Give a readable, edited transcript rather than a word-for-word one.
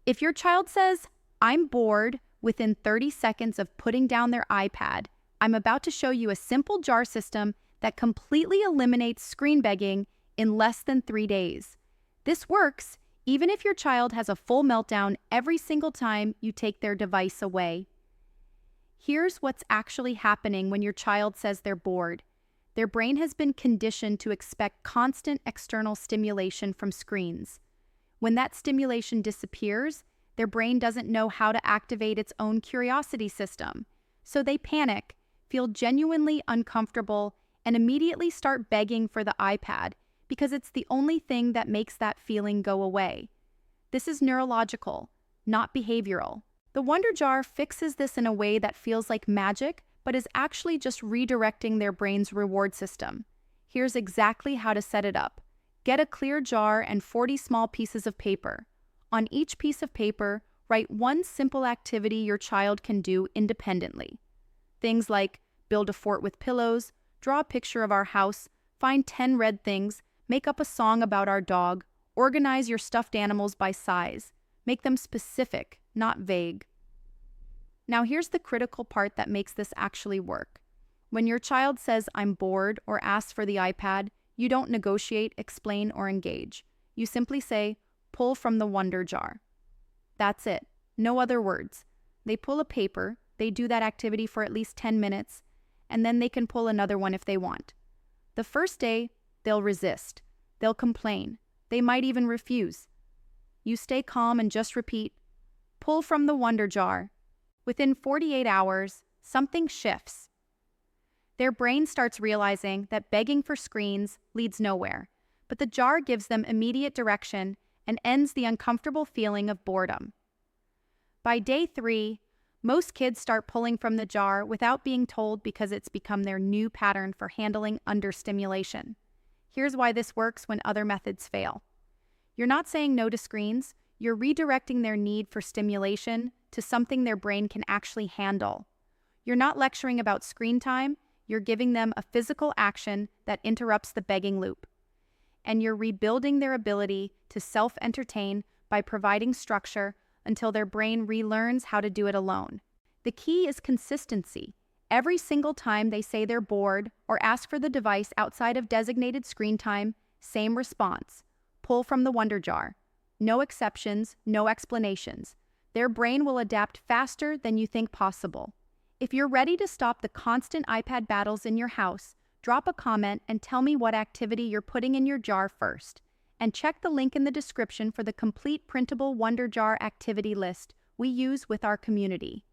If your child says, "I'm bored," within 30 seconds of putting down their iPad, I'm about to show you a simple jar system that completely eliminates screen begging in less than 3 days. This works even if your child has a full meltdown every single time you take their device away. Here's what's actually happening when your child says they're bored. Their brain has been conditioned to expect constant external stimulation from screens. When that stimulation disappears, their brain doesn't know how to activate its own curiosity system. So they panic, feel genuinely uncomfortable, and immediately start begging for the iPad because it's the only thing that makes that feeling go away. This is neurological, not behavioral. The Wonder Jar fixes this in a way that feels like magic, but is actually just redirecting their brain's reward system. Here's exactly how to set it up. Get a clear jar and 40 small pieces of paper. On each piece of paper, write one simple activity your child can do independently. Things like build a fort with pillows, draw a picture of our house, find 10 red things, make up a song about our dog, organize your stuffed animals by size. Make them specific, not vague. Now here's the critical part that makes this actually work. When your child says, "I'm bored," or asks for the iPad, you don't negotiate, explain, or engage. You simply say, "Pull from the Wonder Jar." That's it. No other words. They pull a paper, they do that activity for at least 10 minutes, and then they can pull another one if they want. The first day, they'll resist. They'll complain. They might even refuse. You stay calm and just repeat, "Pull from the Wonder Jar." Within 48 hours, something shifts. Their brain starts realizing that begging for screens leads nowhere, but the jar gives them immediate direction and ends the uncomfortable feeling of boredom. By day 3, most kids start pulling from the jar without being told because it's become their new pattern for handling understimulation. Here's why this works when other methods fail. You're not saying no to screens, you're redirecting their need for stimulation to something their brain can actually handle. You're not lecturing about screen time, you're giving them a physical action that interrupts the begging loop. And you're rebuilding their ability to self-entertain by providing structure until their brain relearns how to do it alone. The key is consistency. Every single time they say they're bored or ask for the device outside of designated screen time, same response. Pull from the Wonder Jar. No exceptions, no explanations. Their brain will adapt faster than you think possible. If you're ready to stop the constant iPad battles in your house, drop a comment and tell me what activity you're putting in your jar first. And check the link in the description for the complete printable Wonder Jar activity list we use with our community.